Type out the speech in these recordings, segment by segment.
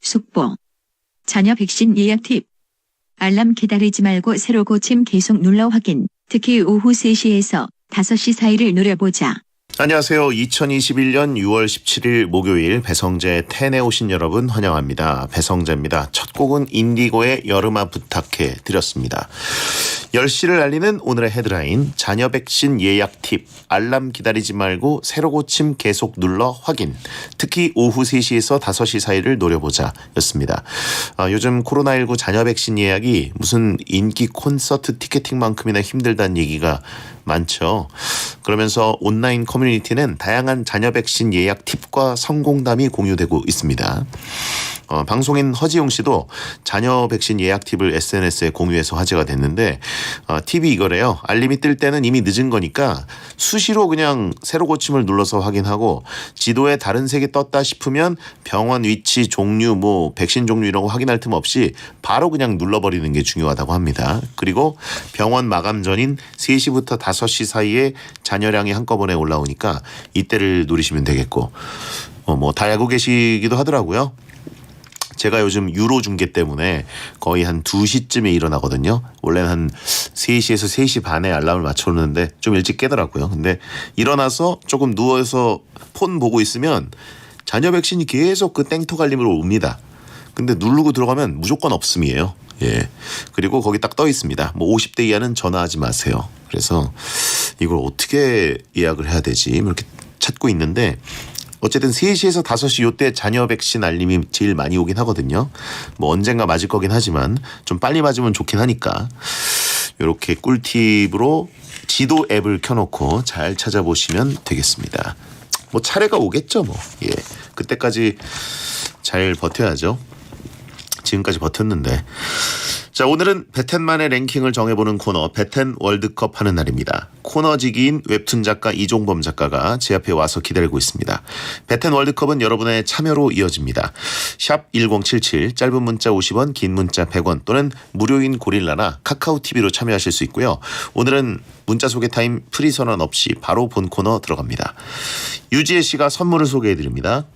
속보. 자녀 백신 예약 팁. 알람 기다리지 말고 새로 고침 계속 눌러 확인. 특히 오후 3시에서 5시 사이를 노려보자. 안녕하세요. 2021년 6월 17일 목요일 배성재 텐에 오신 여러분 환영합니다. 배성재입니다. 첫 곡은 인디고의 여름아 부탁해 드렸습니다. 10시를 알리는 오늘의 헤드라인, 자녀 백신 예약 팁, 알람 기다리지 말고 새로 고침 계속 눌러 확인, 특히 오후 3시에서 5시 사이를 노려보자 였습니다. 요즘 코로나19 자녀 백신 예약이 무슨 인기 콘서트 티켓팅만큼이나 힘들다는 얘기가 많죠. 그러면서 온라인 커뮤니티는 다양한 자녀 백신 예약 팁과 성공담이 공유되고 있습니다. 방송인 허지용 씨도 자녀 백신 예약 팁을 SNS에 공유해서 화제가 됐는데 팁이 이거래요. 알림이 뜰 때는 이미 늦은 거니까 수시로 그냥 새로 고침을 눌러서 확인하고, 지도에 다른 색이 떴다 싶으면 병원 위치, 종류, 백신 종류 이런 거 확인할 틈 없이 바로 그냥 눌러버리는 게 중요하다고 합니다. 그리고 병원 마감 전인 3시부터 5시 사이에 잔여량이 한꺼번에 올라오니까 이때를 노리시면 되겠고, 다 알고 계시기도 하더라고요. 제가 요즘 유로 중계 때문에 거의 한 2시쯤에 일어나거든요. 원래는 한 3시에서 3시 반에 알람을 맞춰놓는데 좀 일찍 깨더라고요. 근데 일어나서 조금 누워서 폰 보고 있으면 자녀 백신이 계속 그 땡톡 알림으로 옵니다. 근데 누르고 들어가면 무조건 없음이에요. 예. 그리고 거기 딱 떠 있습니다. 50대 이하는 전화하지 마세요. 그래서 이걸 어떻게 예약을 해야 되지? 이렇게 찾고 있는데, 어쨌든 3시에서 5시 요때 자녀 백신 알림이 제일 많이 오긴 하거든요. 언젠가 맞을 거긴 하지만 좀 빨리 맞으면 좋긴 하니까 이렇게 꿀팁으로 지도 앱을 켜놓고 잘 찾아보시면 되겠습니다. 차례가 오겠죠. 예. 그때까지 잘 버텨야죠. 지금까지 버텼는데. 자, 오늘은 베텐만의 랭킹을 정해보는 코너, 베텐 월드컵 하는 날입니다. 코너지기인 웹툰 작가 이종범 작가가 제 앞에 와서 기다리고 있습니다. 베텐 월드컵은 여러분의 참여로 이어집니다. 샵 1077, 짧은 문자 50원, 긴 문자 100원 또는 무료인 고릴라나 카카오TV로 참여하실 수 있고요. 오늘은 문자 소개 타임 프리 선언 없이 바로 본 코너 들어갑니다. 유지혜 씨가 선물을 소개해드립니다.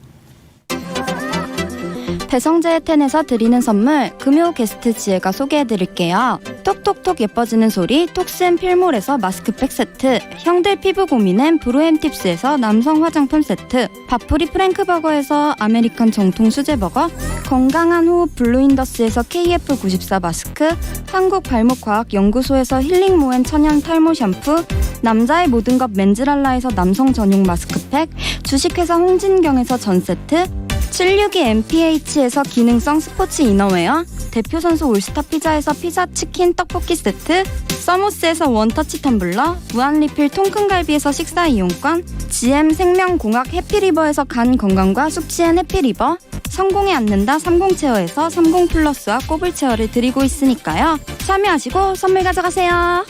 배성재의 텐에서 드리는 선물, 금요 게스트 지혜가 소개해드릴게요. 톡톡톡 예뻐지는 소리 톡스앤필몰에서 마스크팩 세트, 형들 피부 고민엔 브로앤팁스에서 남성 화장품 세트, 밥풀이 프랭크버거에서 아메리칸 정통 수제버거, 건강한 호흡 블루인더스에서 KF94 마스크, 한국발목과학연구소에서 힐링모엔 천연 탈모 샴푸, 남자의 모든 것 맨즈랄라에서 남성 전용 마스크팩, 주식회사 홍진경에서 전세트, 762MPH에서 기능성 스포츠 이너웨어, 대표 선수 올스타 피자에서 피자 치킨 떡볶이 세트, 서모스에서 원터치 텀블러, 무한리필 통큰갈비에서 식사 이용권, GM 생명공학 해피리버에서 간 건강과 숙취엔 해피리버, 성공에 앉는다 30체어에서 30플러스와 꼬불체어를 드리고 있으니까요. 참여하시고 선물 가져가세요.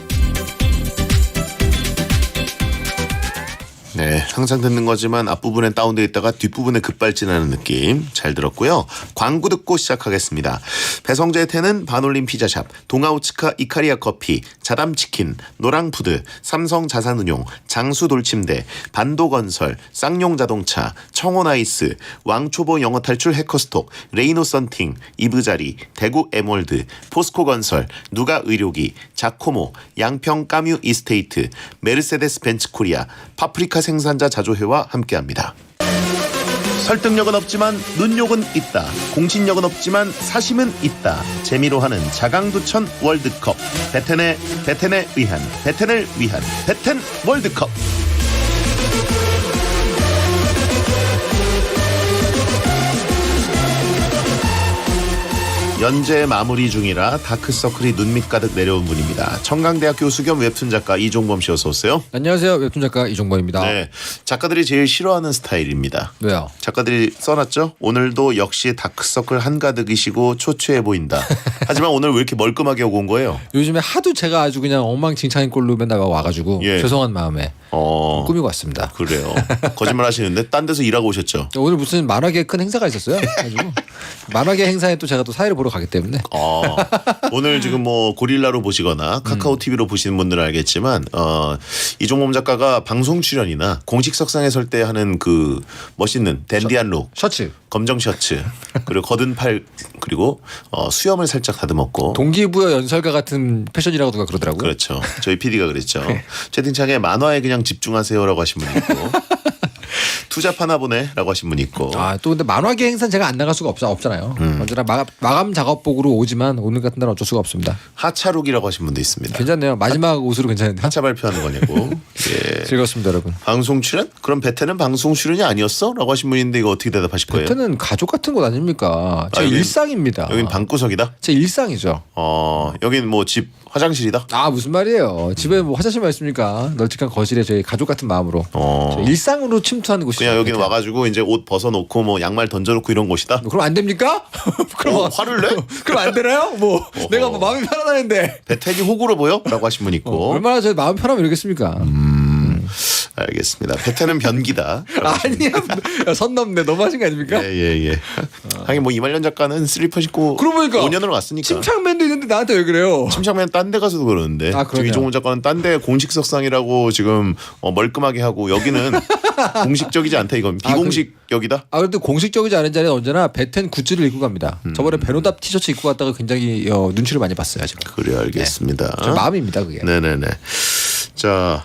네, 항상 듣는 거지만 앞부분에 다운되어 있다가 뒷부분에 급발진하는 느낌 잘 들었고요. 광고 듣고 시작하겠습니다. 배성재의 텐은 반올림 피자샵, 동아우츠카 이카리아 커피, 자담치킨, 노랑푸드, 삼성자산운용, 장수돌침대, 반도건설, 쌍용자동차, 청원아이스, 왕초보 영어탈출 해커스톡, 레이노썬팅, 이브자리, 대구 에몰드, 포스코건설, 누가의료기, 자코모, 양평 까뮤 이스테이트, 메르세데스 벤츠코리아, 파프리카 생산자 자조회와 함께합니다. 설득력은 없지만 눈욕은 있다. 공신력은 없지만 사심은 있다. 재미로 하는 자강두천 월드컵. 베텐을 위한 베텐 월드컵. 연재 마무리 중이라 다크서클이 눈 밑 가득 내려온 분입니다. 청강대학 교수 겸 웹툰 작가 이종범 씨 어서 오세요. 안녕하세요. 웹툰 작가 이종범입니다. 네, 작가들이 제일 싫어하는 스타일입니다. 왜요? 작가들이 써놨죠. 오늘도 역시 다크서클 한가득이시고 초췌해 보인다. 하지만 오늘 왜 이렇게 멀끔하게 오고 온 거예요? 요즘에 하도 제가 아주 그냥 엉망진창인 꼴로 맨날 와가지고 예. 죄송한 마음에 꾸미고 왔습니다. 그래요. 거짓말 하시는데 딴 데서 일하고 오셨죠? 오늘 무슨 만화계 큰 행사가 있었어요. 가지고 만화계 행사에 또 제가 또 사회를 보러 가기 때문에 오늘 지금 뭐 고릴라로 보시거나 카카오 TV로 보시는 분들은 알겠지만 이종범 작가가 방송 출연이나 공식 석상에 설 때 하는 그 멋있는 댄디한 룩, 셔츠 검정 셔츠, 그리고 거든 팔, 그리고 수염을 살짝 다듬었고. 동기부여 연설가 같은 패션이라고 누가 그러더라고요. 그렇죠. 저희 PD가 그랬죠. 채팅창에 만화에 그냥 집중하세요라고 하신 분 있고 투잡하나 보네라고 하신 분 있고. 또 근데 만화계 행사는 제가 안 나갈 수가 없잖아요. 언제나 마감 작업복으로 오지만 오늘 같은 날은 어쩔 수가 없습니다. 하차룩이라고 하신 분도 있습니다. 괜찮네요. 마지막 옷으로 괜찮은데. 하차 발표하는 거냐고. 예. 즐겁습니다, 여러분. 방송 출연? 그럼 베테는 방송 출연이 아니었어? 라고 하신 분인데 이거 어떻게 대답하실 거예요? 베테는 가족 같은 곳 아닙니까? 제 여긴- 일상입니다. 여긴 방구석이다? 제 일상이죠. 여긴 뭐 집 화장실이다? 무슨 말이에요. 집에 뭐 화장실만 있습니까? 널찍한 거실에 저희 가족 같은 마음으로 저 일상으로 침투하는 곳이죠. 그냥 여기는 베테는. 와가지고 이제 옷 벗어놓고 뭐 양말 던져놓고 이런 곳이다? 그럼 안 됩니까? 그럼 화를 내? 그럼 안 되나요? 뭐 내가 뭐 마음이 편하다는데 베텐이 호구로 보여? 라고 하신 분 있고. 얼마나 저 마음 편하면 이러겠습니까? 알겠습니다. 베텐은 변기다. 아니야, 야, 선 넘네. 너무 하신 거 아닙니까? 예. 하긴 뭐 이말년 작가는 슬리퍼 신고 그러고 보니까 5년으로 갔으니까. 침착맨도 있는데 나한테 왜 그래요? 침착맨 딴 데 가서도 그러는데. 그러네요. 지금 이종훈 작가는 딴 데 공식 석상이라고 지금 멀끔하게 하고 여기는 공식적이지 않다 이건. 비공식적이다. 그래도 공식적이지 않은 자리는 언제나 베텐 굿즈를 입고 갑니다. 저번에 베노답 티셔츠 입고 갔다가 굉장히 눈치를 많이 봤어요. 지금. 그래 알겠습니다. 저 마음입니다, 그게. 네네네. 자,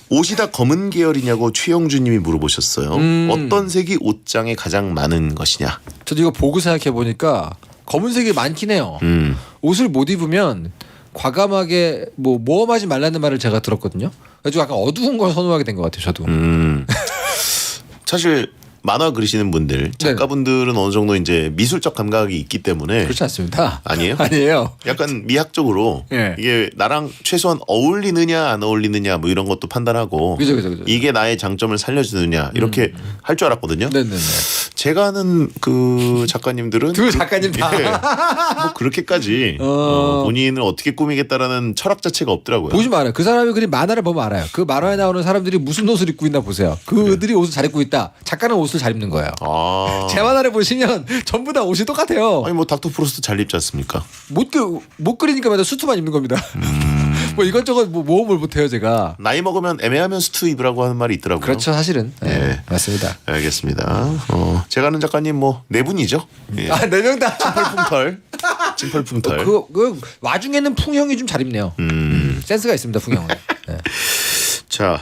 옷이 다 검은 계열이냐고 최영주님이 물어보셨어요. 어떤 색이 옷장에 가장 많은 것이냐? 저도 이거 보고 생각해 보니까 검은색이 많긴 해요. 옷을 못 입으면 과감하게 뭐 모험하지 말라는 말을 제가 들었거든요. 그래서 약간 어두운 걸 선호하게 된 것 같아요. 저도. 사실 만화 그리시는 분들, 작가분들은 어느 정도 이제 미술적 감각이 있기 때문에 그렇지 않습니다. 아니에요? 아니에요. 약간 미학적으로 예. 이게 나랑 최소한 어울리느냐 안 어울리느냐 뭐 이런 것도 판단하고 그죠. 이게 나의 장점을 살려주느냐 이렇게 할 줄 알았거든요. 네네네. 제가 아는 그 작가님들은 두 작가님 다. 뭐 그렇게까지 본인을 어떻게 꾸미겠다라는 철학 자체가 없더라고요. 보지 말아요. 그 사람이 그린 만화를 보면 알아요. 그 만화에 나오는 사람들이 무슨 옷을 입고 있나 보세요. 그들이 옷을 잘 입고 있다. 작가는 옷을 잘 입는 거예요. 제 만화를 보시면 전부 다 옷이 똑같아요. 아니 뭐 닥터 프로스트 잘 입지 않습니까? 못 그리니까 맨날 수트만 입는 겁니다. 뭐 이것저것 뭐 모험을 못해요 제가. 나이 먹으면 애매하면 수트 입으라고 하는 말이 있더라고요. 그렇죠 사실은. 네. 맞습니다. 알겠습니다. 제가 아는 작가님 뭐 네 분이죠. 예. 4명 다. 찜펄풍털. 그 와중에는 풍형이 좀 잘 입네요. 센스가 있습니다 풍형은. 네. 자,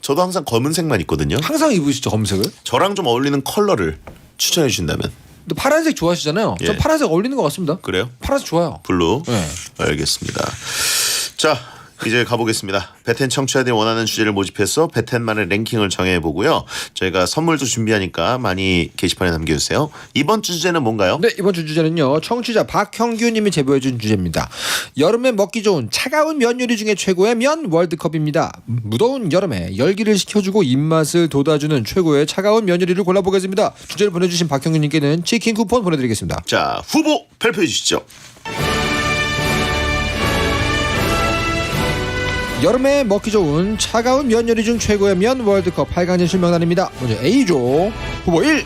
저도 항상 검은색만 입거든요. 항상 입으시죠 검색을? 저랑 좀 어울리는 컬러를 추천해 주신다면. 근데 파란색 좋아하시잖아요. 전 예. 파란색 어울리는 것 같습니다. 그래요? 파란색 좋아요. 블루. 네. 알겠습니다. 자, 이제 가보겠습니다. 베텐 청취자들이 원하는 주제를 모집해서 베텐만의 랭킹을 정해보고요. 저희가 선물도 준비하니까 많이 게시판에 남겨주세요. 이번 주 주제는 뭔가요? 네 이번 주 주제는요. 청취자 박형규님이 제보해준 주제입니다. 여름에 먹기 좋은 차가운 면 요리 중에 최고의 면 월드컵입니다. 무더운 여름에 열기를 식혀주고 입맛을 돋아주는 최고의 차가운 면 요리를 골라보겠습니다. 주제를 보내주신 박형규님께는 치킨 쿠폰 보내드리겠습니다. 자, 후보 발표해 주시죠. 여름에 먹기 좋은 차가운 면 요리 중 최고의 면 월드컵 8강 진출 명단입니다. 먼저 A조 후보 1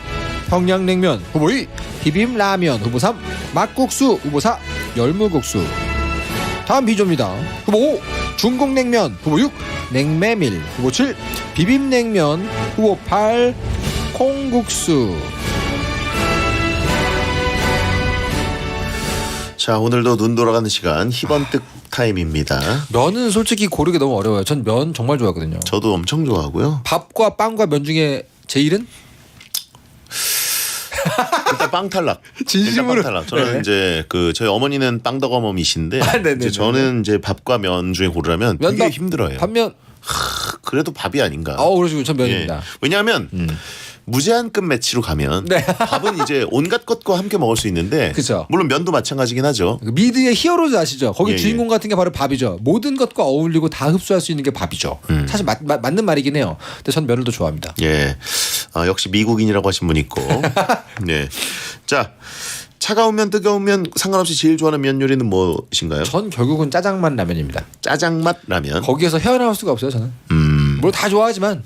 평양냉면 후보 2 비빔라면 후보 3 막국수 후보 4 열무국수. 다음 B조입니다. 후보 5 중국냉면 후보 6 냉메밀 후보 7 비빔냉면 후보 8 콩국수. 자, 오늘도 눈 돌아가는 시간 희번뜩 타임입니다. 면은 솔직히 고르기 너무 어려워요. 전 면 정말 좋아하거든요. 저도 엄청 좋아하고요. 밥과 빵과 면 중에 제일은? 일단 빵 탈락. 진심으로. 일단 빵 탈락. 저는 네. 이제 저희 어머니는 빵덕어머니신데 네네네. 이제 저는 이제 밥과 면 중에 고르라면 되게 면밥, 힘들어요. 반면 그래도 밥이 아닌가. 그러시고 전 면입니다. 예. 왜냐하면 무제한급 매치로 가면 네. 밥은 이제 온갖 것과 함께 먹을 수 있는데 그쵸. 물론 면도 마찬가지긴 하죠. 미드의 히어로즈 아시죠? 거기 예, 주인공 같은 게 바로 밥이죠. 모든 것과 어울리고 다 흡수할 수 있는 게 밥이죠. 사실 맞는 말이긴 해요. 근데 전 면을 더 좋아합니다. 예, 역시 미국인이라고 하신 분 있고. 네, 자 차가운 면 뜨거운 면 상관없이 제일 좋아하는 면 요리는 무엇인가요? 전 결국은 짜장만 라면입니다. 짜장맛 라면. 거기에서 헤어나올 수가 없어요. 저는. 뭘 다 좋아하지만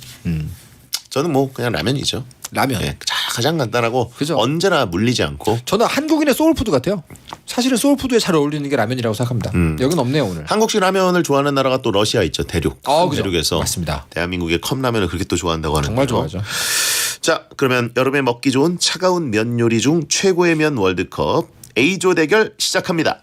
저는 뭐 그냥 라면이죠. 라면. 예, 가장 간단하고 그죠? 언제나 물리지 않고. 저는 한국인의 소울푸드 같아요. 사실은 소울푸드에 잘 어울리는 게 라면이라고 생각합니다. 여긴 없네요 오늘. 한국식 라면을 좋아하는 나라가 또 러시아 있죠. 대륙. 그죠. 대륙에서 맞습니다. 대한민국의 컵라면을 그렇게 또 좋아한다고 하는데요. 정말 좋아하죠. 자, 그러면 여름에 먹기 좋은 차가운 면 요리 중 최고의 면 월드컵 A조 대결 시작합니다.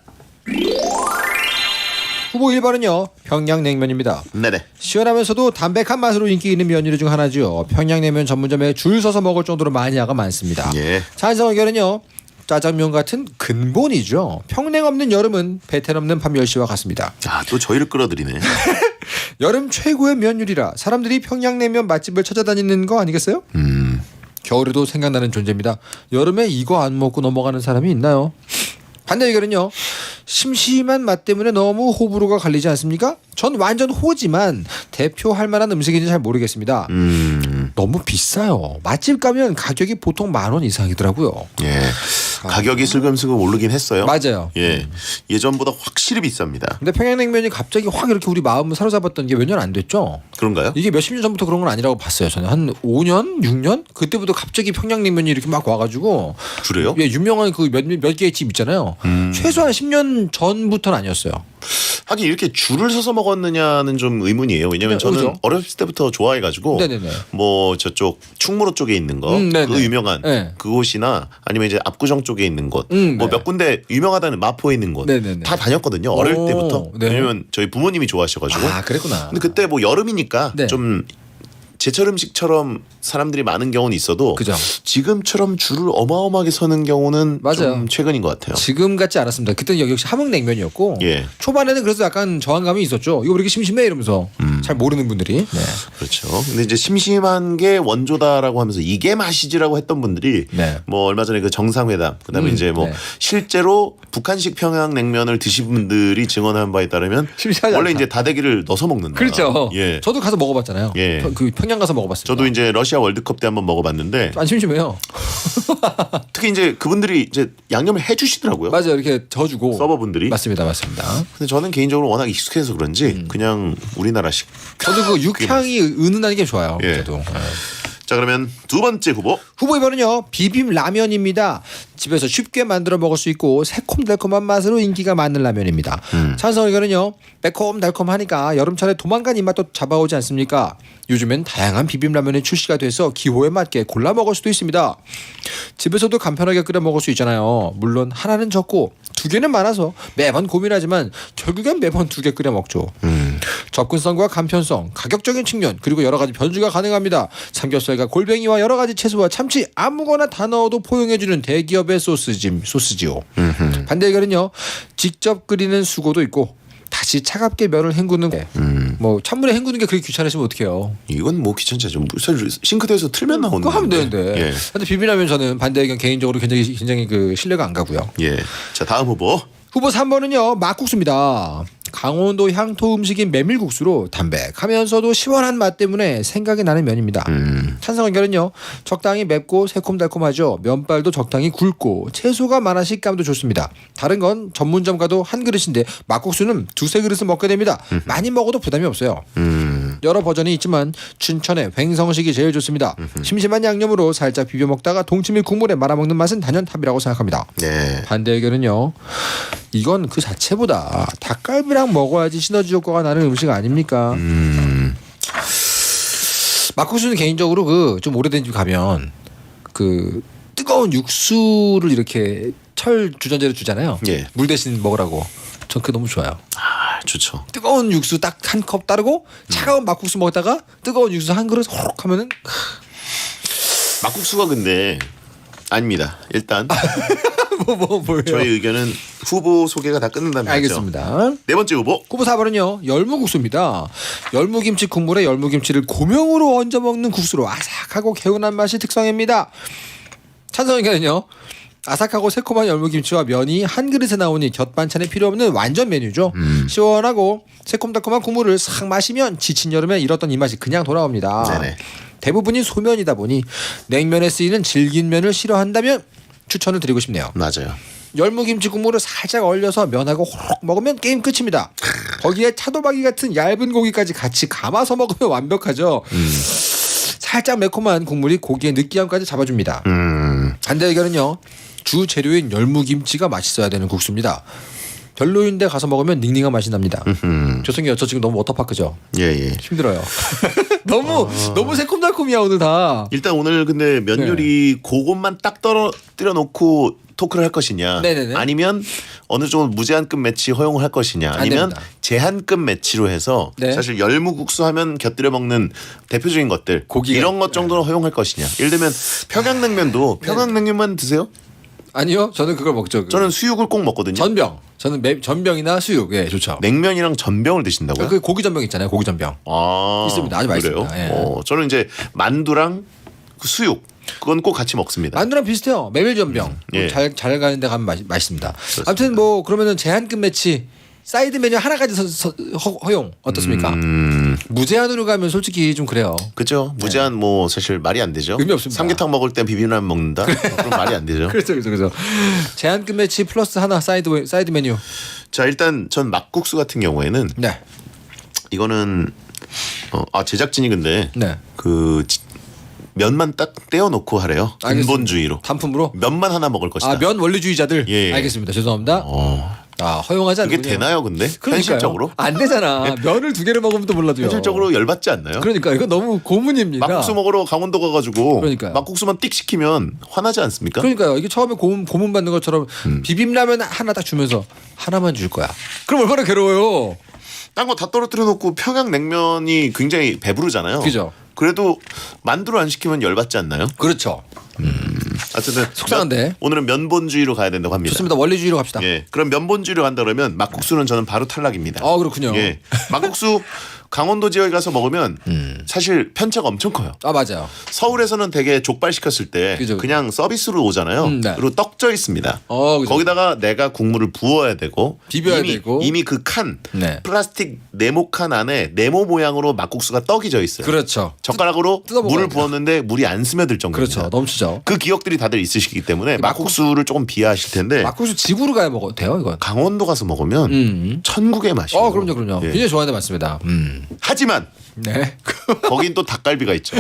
후보 1번은요 평양냉면입니다. 네네. 시원하면서도 담백한 맛으로 인기 있는 면 요리 중 하나죠. 평양냉면 전문점에 줄 서서 먹을 정도로 마니아가 많습니다. 예. 찬성 의견은요 짜장면 같은 근본이죠. 평냉 없는 여름은 베텐 없는 밤 10시와 같습니다. 아, 또 저희를 끌어들이네. 여름 최고의 면 요리라 사람들이 평양냉면 맛집을 찾아다니는 거 아니겠어요? 겨울에도 생각나는 존재입니다. 여름에 이거 안 먹고 넘어가는 사람이 있나요? 반대 의견은요. 심심한 맛 때문에 너무 호불호가 갈리지 않습니까? 전 완전 호지만 대표할 만한 음식인지 잘 모르겠습니다. 너무 비싸요. 맛집 가면 가격이 보통 10,000원 이상이더라고요. 예. 가격이 슬금슬금 오르긴 했어요. 맞아요. 예. 예전보다 확실히 비쌉니다. 근데 평양냉면이 갑자기 확 이렇게 우리 마음을 사로잡았던 게 몇 년 안 됐죠? 그런가요? 이게 몇십 년 전부터 그런 건 아니라고 봤어요. 저는 한 5년, 6년 그때부터 갑자기 평양냉면이 이렇게 막 와가지고 그래요? 예, 유명한 그 몇 개의 집 있잖아요. 최소한 10년 전부터는 아니었어요. 하긴 이렇게 줄을 서서 먹었느냐는 좀 의문이에요. 왜냐면 네, 저는 그죠? 어렸을 때부터 좋아해가지고 네네네. 뭐 저쪽 충무로 쪽에 있는 거, 네네. 그 유명한 네. 그곳이나 아니면 이제 압구정 쪽에 있는 곳, 네. 뭐 몇 군데 유명하다는 마포에 있는 곳 네네네. 다 다녔거든요. 어릴 오, 때부터. 네. 왜냐면 저희 부모님이 좋아하셔가지고. 아 그랬구나. 근데 그때 뭐 여름이니까 네. 좀 제철 음식처럼 사람들이 많은 경우는 있어도 그죠. 지금처럼 줄을 어마어마하게 서는 경우는 맞아요. 좀 최근인 것 같아요. 지금 같지 않았습니다. 그때는 역시 함흥냉면이었고 예. 초반에는 그래서 약간 저항감이 있었죠. 이거 왜 이렇게 심심해 이러면서 잘 모르는 분들이. 네. 그렇죠. 근데 이제 심심한 게 원조다라고 하면서 이게 맛이지라고 했던 분들이 네. 뭐 얼마 전에 그 정상회담 그다음에 이제 뭐 네. 실제로 북한식 평양냉면을 드신 분들이 증언한 바에 따르면 심심하지 원래 않다. 이제 다대기를 넣어서 먹는다. 그렇죠. 예. 저도 가서 먹어봤잖아요. 예. 그 평양 가서 먹어봤습니다. 저도 이제 러시아 월드컵 때 한번 먹어봤는데 안 심심해요. 특히 이제 그분들이 이제 양념을 해주시더라고요. 맞아요. 이렇게 저어주고. 서버분들이. 맞습니다. 맞습니다. 근데 저는 개인적으로 워낙 익숙해서 그런지 그냥 우리나라식. 저도 그 육향이 은은한 게 좋아요. 예. 저도. 자, 그러면 두 번째 후보. 후보 2번은요 비빔 라면입니다. 집에서 쉽게 만들어 먹을 수 있고 새콤달콤한 맛으로 인기가 많은 라면입니다. 찬성 의견은요 매콤달콤하니까 여름철에 도망간 입맛도 잡아오지 않습니까? 요즘엔 다양한 비빔 라면이 출시가 돼서 기호에 맞게 골라 먹을 수도 있습니다. 집에서도 간편하게 끓여 먹을 수 있잖아요. 물론 하나는 적고 두 개는 많아서 매번 고민하지만 결국엔 매번 2개 끓여 먹죠. 접근성과 간편성, 가격적인 측면 그리고 여러 가지 변주가 가능합니다. 삼겹살과 골뱅이와 여러 가지 채소와 참치 아무거나 다 넣어도 포용해주는 대기업의 소스지요. 반대 의견은요 직접 끓이는 수고도 있고 다시 차갑게 면을 헹구는 뭐 찬물에 헹구는 게 그렇게 귀찮으시면 어떡해요. 이건 뭐 귀찮지 않죠. 사실 싱크대에서 틀면 나오는 그거 하면 건데. 되는데. 예. 근데 비빔라면 저는 반대 의견 개인적으로 굉장히 그 신뢰가 안 가고요. 예. 자, 다음 후보. 후보 3번은요 막국수입니다. 강원도 향토 음식인 메밀국수로 담백하면서도 시원한 맛 때문에 생각이 나는 면입니다. 찬성 의견은요 적당히 맵고 새콤달콤하죠. 면발도 적당히 굵고 채소가 많아 식감도 좋습니다. 다른 건 전문점 가도 한 그릇인데 막국수는 2-3그릇을 먹게 됩니다. 많이 먹어도 부담이 없어요. 여러 버전이 있지만 춘천의 횡성식이 제일 좋습니다. 심심한 양념으로 살짝 비벼 먹다가 동치미 국물에 말아먹는 맛은 단연탑이라고 생각합니다. 네. 반대 의견은요 이건 그 자체보다 닭갈비랑 먹어야지 시너지 효과가 나는 음식 아닙니까? 막국수는 개인적으로 그 좀 오래된 집 가면 그 뜨거운 육수를 이렇게 철 주전자로 주잖아요. 예. 물 대신 먹으라고. 전 그게 너무 좋아요. 아, 좋죠. 뜨거운 육수 딱 한 컵 따르고 차가운 막국수 먹다가 뜨거운 육수 한 그릇 호록 하면은 막국수가 근데 아닙니다. 일단 뭐예요? 저희 의견은 후보 소개가 다 끝난다면 알겠습니다. 네 번째 후보. 후보 4번은요 열무국수입니다. 열무김치 국물에 열무김치를 고명으로 얹어 먹는 국수로 아삭하고 개운한 맛이 특성입니다. 찬성 의견은요 아삭하고 새콤한 열무김치와 면이 한 그릇에 나오니 곁반찬이 필요 없는 완전 메뉴죠. 시원하고 새콤달콤한 국물을 싹 마시면 지친 여름에 잃었던 이 맛이 그냥 돌아옵니다. 네네. 대부분이 소면이다 보니 냉면에 쓰이는 질긴 면을 싫어한다면 추천을 드리고 싶네요. 맞아요. 열무김치 국물을 살짝 얼려서 면하고 호록 먹으면 게임 끝입니다. 거기에 차돌박이 같은 얇은 고기까지 같이 감아서 먹으면 완벽하죠. 살짝 매콤한 국물이 고기의 느끼함까지 잡아줍니다. 반대 의견은요. 주 재료인 열무김치가 맛있어야 되는 국수입니다. 별로인데 가서 먹으면 닝닝한 맛이 납니다. 죄송해요. 저 지금 너무 워터파크죠. 예. 힘들어요. 너무 새콤달콤이야 오늘 다. 일단 오늘 근데 면 네. 요리 그것만 딱 떨어뜨려 놓고 토크를 할 것이냐, 네네네. 아니면 어느 정도 무제한급 매치 허용을 할 것이냐, 아니면 됩니다. 제한급 매치로 해서 네. 사실 열무국수 하면 곁들여 먹는 대표적인 것들 고기가- 이런 것 정도는 허용할 것이냐. 예를 들면 평양냉면도 평양냉면만 드세요? 아니요. 저는 그걸 먹죠. 저는 수육을 꼭 먹거든요. 전병. 저는 전병이나 수육. 예, 좋죠. 냉면이랑 전병을 드신다고요? 그 고기 전병 있잖아요. 고기 전병. 아, 있습니다. 아주 맛있습니다. 그래요? 예. 저는 이제 만두랑 그 수육 그건 꼭 같이 먹습니다. 만두랑 비슷해요. 메밀 전병. 예. 잘 가는 데 가면 맛있습니다. 아무튼 뭐 그러면은 제한급 매치 사이드 메뉴 하나까지 허용 어떻습니까? 무제한으로 가면 솔직히 좀 그래요. 그죠? 무제한 뭐 사실 말이 안 되죠. 의미 없습니다. 삼계탕 먹을 땐 비빔라면 먹는다. 그럼 말이 안 되죠. 그렇죠. 제한급 매치 플러스 하나 사이드 메뉴. 자 일단 전 막국수 같은 경우에는 네. 이거는 제작진이 근데 네. 그 면만 딱 떼어놓고 하래요. 알겠습니다. 근본주의로. 단품으로. 면만 하나 먹을 것이다. 면 원리주의자들. 예. 알겠습니다. 죄송합니다. 허용하지 않군요. 그게 되나요, 근데? 그러니까요. 현실적으로? 안 되잖아. 면을 두 개를 먹으면 또 몰라도요. 현실적으로 열받지 않나요? 그러니까 이건 너무 고문입니다. 막국수 먹으러 강원도 가가지고 그러니까요. 막국수만 띡 시키면 화나지 않습니까? 그러니까요. 이게 처음에 고문 받는 것처럼 비빔라면 하나 딱 주면서 하나만 줄 거야. 그럼 얼마나 괴로워요. 딴 거 다 떨어뜨려 놓고 평양냉면이 굉장히 배부르잖아요. 그죠. 그래도 만두를 안 시키면 열받지 않나요? 그렇죠. 어쨌든 속상한데. 오늘은 면본주의로 가야 된다고 합니다. 좋습니다. 원리주의로 갑시다. 예, 그럼 면본주의로 간다 그러면 막국수는 저는 바로 탈락입니다. 그렇군요. 예, 막국수 강원도 지역에 가서 먹으면 사실 편차가 엄청 커요. 맞아요. 서울에서는 되게 족발 시켰을 때 그죠. 그냥 서비스로 오잖아요. 네. 그리고 떡져 있습니다. 그죠. 거기다가 내가 국물을 부어야 되고 비벼야 되고. 이미 그 칸 네. 플라스틱 네모칸 안에 네모 모양으로 막국수가 떡이 져 있어요. 그렇죠. 젓가락으로 뜯어 먹어야 물을 돼요. 부었는데 물이 안 스며들 정도입니다. 그렇죠. 넘치죠. 그 기억들이 다들 있으시기 때문에 막국수를 조금 비하하실 텐데 막국수 집으로 가야 먹어도 돼요, 이건. 강원도 가서 먹으면 천국의 맛이에요. 그럼요. 예. 굉장히 좋아하는 데 많습니다. 하지만 네. 거긴 또 닭갈비가 있죠.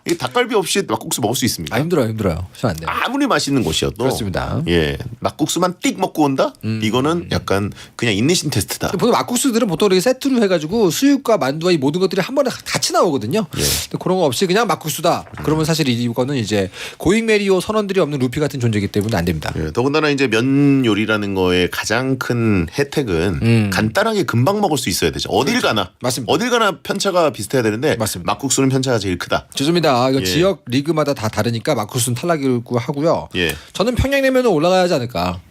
이 닭갈비 없이 막국수 먹을 수 있습니다. 힘들어요. 잘 안 돼요. 아무리 맛있는 곳이어도 그렇습니다. 예, 막국수만 띡 먹고 온다? 이거는 약간 그냥 인내심 테스트다. 보통 막국수들은 보통 이렇게 세트로 해가지고 수육과 만두와 이 모든 것들이 한 번에 같이 나오거든요. 예. 근데 그런 거 없이 그냥 막국수다. 그러면 사실 이거는 이제 고익 메리오 선원들이 없는 루피 같은 존재이기 때문에 안 됩니다. 예, 더군다나 이제 면 요리라는 거의 가장 큰 혜택은 간단하게 금방 먹을 수 있어야 되죠. 어딜 가나. 맞습니다. 어딜 가나 편차가 비슷해야 되는데 맞습니다. 막국수는 편차가 제일 크다. 좋습니다. 이거 예. 지역 리그마다 다 다르니까 막국수는 탈락이고 하고요. 예. 저는 평양냉면은 올라가야 하지 않을까.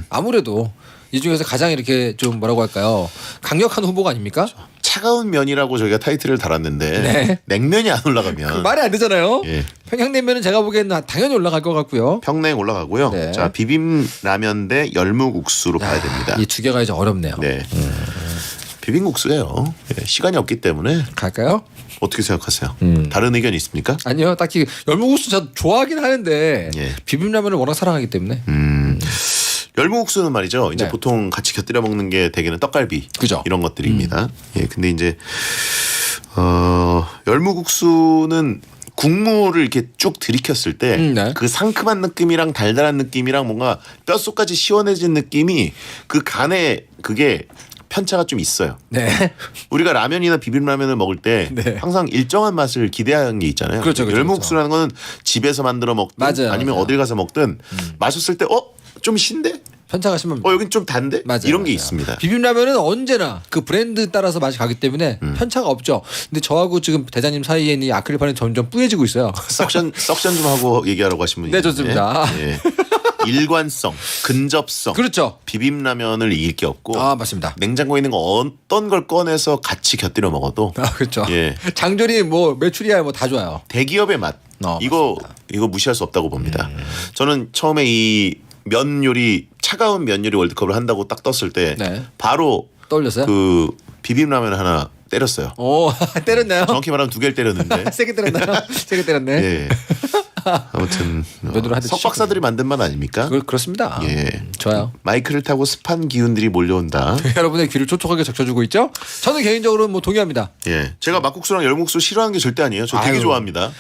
아무래도 이 중에서 가장 이렇게 좀 뭐라고 할까요? 강력한 후보가 아닙니까? 차가운 면이라고 저희가 타이틀을 달았는데 네. 냉면이 안 올라가면 말이 안 되잖아요. 예. 평양냉면은 제가 보기에는 당연히 올라갈 것 같고요. 평냉 올라가고요. 네. 자, 비빔라면 대 열무국수로 봐야 됩니다. 이 두 개가 이제 어렵네요. 네. 비빔국수예요. 예, 시간이 없기 때문에 갈까요? 어떻게 생각하세요? 다른 의견 있습니까? 아니요, 딱히 열무국수 저 좋아하긴 하는데 예. 비빔라면을 워낙 사랑하기 때문에. 열무국수는 말이죠. 이제 네. 보통 같이 곁들여 먹는 게 대개는 떡갈비 그죠. 이런 것들입니다. 예, 근데 이제 열무국수는 국물을 이렇게 쭉 들이켰을 때 네. 그 상큼한 느낌이랑 달달한 느낌이랑 뭔가 뼛속까지 시원해진 느낌이 그 간에 그게 편차가 좀 있어요. 네. 우리가 라면이나 비빔라면을 먹을 때 네. 항상 일정한 맛을 기대하는 게 있잖아요. 그렇죠. 열무국수라는 거는 집에서 만들어 먹든 맞아요, 아니면 맞아요. 어딜 가서 먹든 마셨을 때 좀 신데? 편차가 심합니다. 여긴 좀 단데? 맞아요, 이런 게 맞아요. 있습니다. 비빔라면은 언제나 그 브랜드 따라서 맛이 가기 때문에 편차가 없죠. 근데 저하고 지금 대장님 사이에는 이 아크릴판이 점점 뿌얘지고 있어요. 석션 좀 하고 얘기하라고 하신 분이 네, 있는데. 좋습니다. 예. 일관성, 근접성. 그렇죠. 비빔라면을 이길 게 없고 맞습니다. 냉장고에 있는 거 어떤 걸 꺼내서 같이 곁들여 먹어도 그렇죠. 예. 장조림 뭐 메추리알 뭐 다 좋아요. 대기업의 맛. 이거 무시할 수 없다고 봅니다. 저는 처음에 이 면 요리 차가운 면 요리 월드컵을 한다고 딱 떴을 때 네. 바로 떠올렸어요? 그 비빔라면 하나 때렸어요. 때렸나요? 정확히 말하면 2개를 때렸는데 세게 때렸나요? 세게 때렸네. 예. 아무튼 면으로 하듯이 석박사들이 만든 맛 아닙니까? 그렇습니다. 예. 좋아요. 마이크를 타고 습한 기운들이 몰려온다. 여러분의 귀를 촉촉하게 적셔주고 있죠? 저는 개인적으로 뭐 동의합니다. 예. 제가 막국수랑 열국수 싫어하는 게 절대 아니에요. 저 되게 아유. 좋아합니다.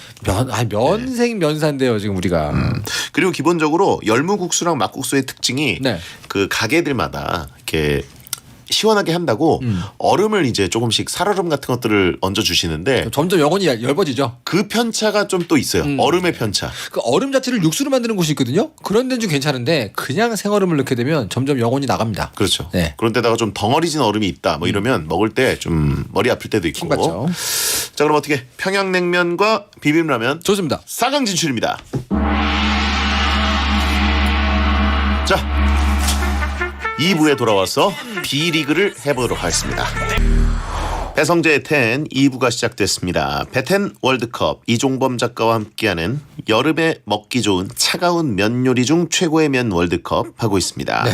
면생 면사인데요, 지금 우리가. 그리고 기본적으로 열무국수랑 막국수의 특징이 네. 그 가게들마다 이렇게 시원하게 한다고 얼음을 이제 조금씩 살얼음 같은 것들을 얹어 주시는데 점점 영혼이 얇아지죠. 그 편차가 좀 또 있어요. 얼음의 편차. 그 얼음 자체를 육수로 만드는 곳이 있거든요. 그런 데는 좀 괜찮은데 그냥 생얼음을 넣게 되면 점점 영혼이 나갑니다. 그렇죠. 네. 그런데다가 좀 덩어리진 얼음이 있다. 뭐 이러면 먹을 때 좀 머리 아플 때도 있고. 킹받죠. 자, 그럼 어떻게 평양냉면과 비빔라면 좋습니다. 4강 진출입니다. 자, 2부에 돌아와서 B리그를 해보도록 하겠습니다. 배성재의 텐 2부가 시작됐습니다. 배텐 월드컵 이종범 작가와 함께하는 여름에 먹기 좋은 차가운 면 요리 중 최고의 면 월드컵 하고 있습니다. 네.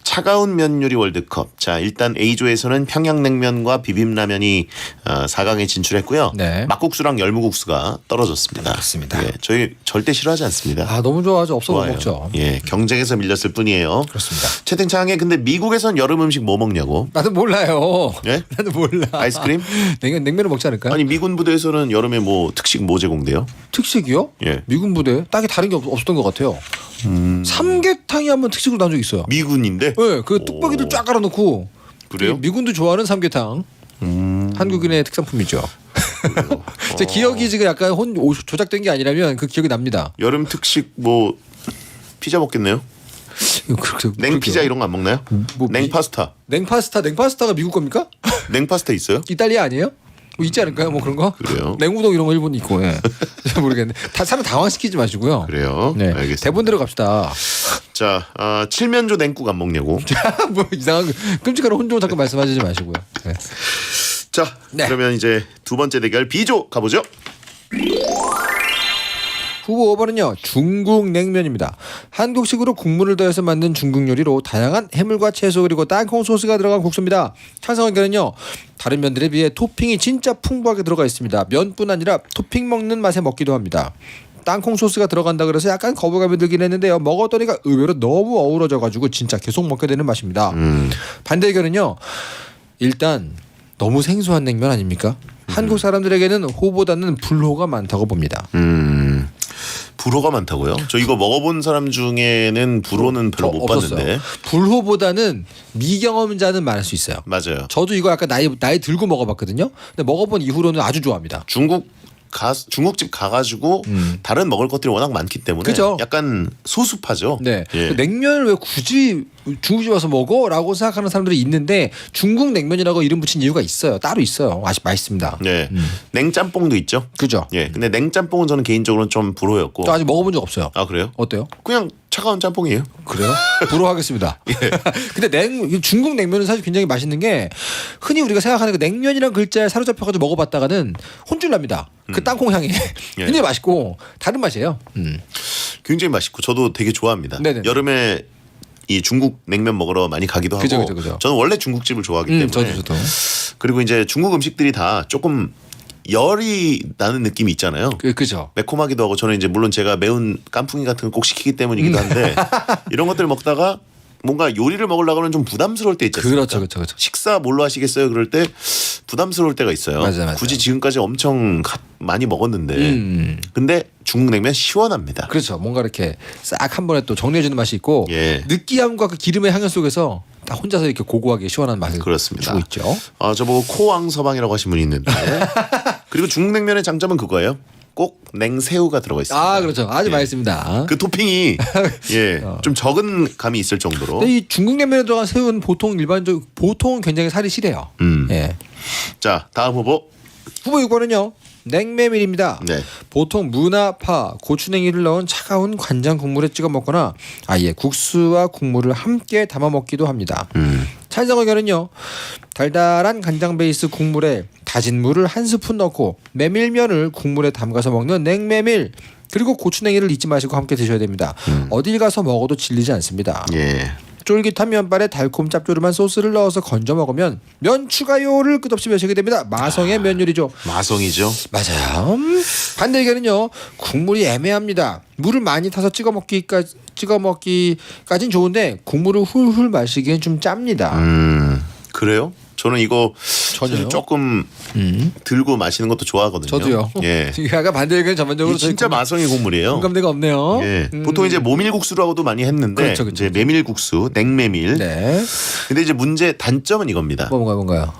차가운 면 요리 월드컵. 자, 일단 A조에서는 평양냉면과 비빔라면이 4강에 진출했고요. 네. 막국수랑 열무국수가 떨어졌습니다. 그렇습니다. 예, 저희 절대 싫어하지 않습니다. 아 너무 좋아하죠. 없어 못 좋아요. 먹죠. 예, 경쟁에서 밀렸을 뿐이에요. 그렇습니다. 채팅창에 근데 미국에선 여름 음식 뭐 먹냐고? 나도 몰라요. 예? 나도 몰라. 아이스크림? 냉면을 먹지 않을까요? 아니 미군 부대에서는 여름에 뭐 특식 뭐 제공돼요? 특식이요? 예. 미군 부대 딱히 다른 게 없었던 것 같아요. 삼계탕이 한번 특식으로 나온 적이 있어요. 미군인데? 네, 그 뚝배기들 쫙 깔아놓고 그래요? 미군도 좋아하는 삼계탕. 한국인의 특산품이죠. 제 기억이 지금 약간 조작된 게 아니라면 그 기억이 납니다. 여름 특식 뭐 피자 먹겠네요? 냉피자 이런 거 안 먹나요? 뭐 냉파스타. 냉파스타가 미국 겁니까? 냉파스타 있어요? 이탈리아 아니에요? 뭐 있지 않을까요? 뭐 그런 거? 그래요? 냉우동 이런 거 일본 있고. 예. 잘 모르겠네. 사람 당황시키지 마시고요. 그래요? 네. 알겠습니다. 대본대로 갑시다. 자, 칠면조 냉국 안 먹냐고? 뭐 이상한 끔찍한 혼종 잠깐 말씀하시지 마시고요. 네. 자, 네. 그러면 이제 두 번째 대결 B조 가보죠. 후보 5번은요. 중국 냉면입니다. 한국식으로 국물을 더해서 만든 중국 요리로 다양한 해물과 채소 그리고 땅콩 소스가 들어간 국수입니다. 찬성 의견은요. 다른 면들에 비해 토핑이 진짜 풍부하게 들어가 있습니다. 면뿐 아니라 토핑 먹는 맛에 먹기도 합니다. 땅콩 소스가 들어간다 그래서 약간 거부감이 들긴 했는데요. 먹었더니가 의외로 너무 어우러져가지고 진짜 계속 먹게 되는 맛입니다. 반대 의견은요. 일단 너무 생소한 냉면 아닙니까? 한국 사람들에게는 호보다는 불호가 많다고 봅니다. 불호가 많다고요? 저 이거 먹어본 사람 중에는 불호는 별로 못 없었어요. 봤는데. 불호보다는 미경험자는 많을 수 있어요. 맞아요. 저도 이거 약간 나이 들고 먹어봤거든요. 근데 먹어본 이후로는 아주 좋아합니다. 중국집 가가지고 다른 먹을 것들이 워낙 많기 때문에 그죠? 약간 소수파죠. 네. 예. 냉면을 왜 굳이 중국집 와서 먹어?라고 생각하는 사람들이 있는데 중국 냉면이라고 이름 붙인 이유가 있어요. 따로 있어요. 아주 맛있습니다. 네. 냉짬뽕도 있죠. 그죠? 예. 근데 냉짬뽕은 저는 개인적으로는 좀 불호였고. 저 아직 먹어본 적 없어요. 아, 그래요? 어때요? 그냥 차가운 짬뽕이에요. 그래요? 불호하겠습니다. 근데 중국 냉면은 사실 굉장히 맛있는 게 흔히 우리가 생각하는 그 냉면이란 글자에 사로잡혀가지고 먹어봤다가는 혼쭐 납니다. 그 땅콩 향이 굉장히 맛있고 다른 맛이에요. 굉장히 맛있고 저도 되게 좋아합니다. 네네. 여름에 이 중국 냉면 먹으러 많이 가기도 하고. 그죠. 저는 원래 중국집을 좋아하기 때문에. 저도. 그리고 이제 중국 음식들이 다 조금 열이 나는 느낌이 있잖아요. 그죠. 매콤하기도 하고 저는 이제 물론 제가 매운 깐풍기 같은 걸 꼭 시키기 때문이기도 한데 이런 것들을 먹다가 뭔가 요리를 먹으려고 하면 좀 부담스러울 때 있지 않습니까? 그렇죠. 식사 뭘로 하시겠어요? 그럴 때 부담스러울 때가 있어요. 맞아요. 굳이 지금까지 엄청 많이 먹었는데 근데 중국 냉면 시원합니다. 그렇죠. 뭔가 이렇게 싹 한 번에 또 정리해주는 맛이 있고 예. 느끼함과 그 기름의 향연 속에서 딱 혼자서 이렇게 고고하게 시원한 맛을 그렇습니다. 주고 있죠. 저보고 코왕서방이라고 하신 분이 있는데 그리고 중국 냉면의 장점은 그거예요. 꼭 냉새우가 들어가 있습니다. 아 그렇죠. 아주 맛있습니다. 그 토핑이 좀 적은 감이 있을 정도로. 근데 이 중국 냉면에 들어간 새우는 보통 굉장히 살이 실해요. 예. 자, 다음 후보. 후보 6번은요. 냉메밀입니다. 네. 보통 무나 파, 고추냉이를 넣은 차가운 간장 국물에 찍어 먹거나 아예 국수와 국물을 함께 담아 먹기도 합니다. 찬성 의견은요. 달달한 간장 베이스 국물에 다진 물을 한 스푼 넣고 메밀면을 국물에 담가서 먹는 냉메밀. 그리고 고추냉이를 잊지 마시고 함께 드셔야 됩니다. 어딜 가서 먹어도 질리지 않습니다. 예. 쫄깃한 면발에 달콤 짭조름한 소스를 넣어서 건져 먹으면 면 추가요를 끝없이 외치게 됩니다. 마성의 면 요리죠. 마성이죠. 맞아요. 반대 의견은요. 국물이 애매합니다. 물을 많이 타서 찍어 먹기까진 좋은데 국물을 훌훌 마시기엔 좀 짭니다. 그래요? 저는 이거 전혀요? 사실 조금 들고 마시는 것도 좋아하거든요. 저도요. 예. 약간 반대 의견 전반적으로 이 진짜 마성의 국물이에요. 공감대가 없네요. 예. 보통 이제 모밀국수라고도 많이 했는데 그렇죠, 그렇죠. 이제 메밀국수, 냉메밀. 네. 근데 이제 문제 단점은 이겁니다. 뭔가요?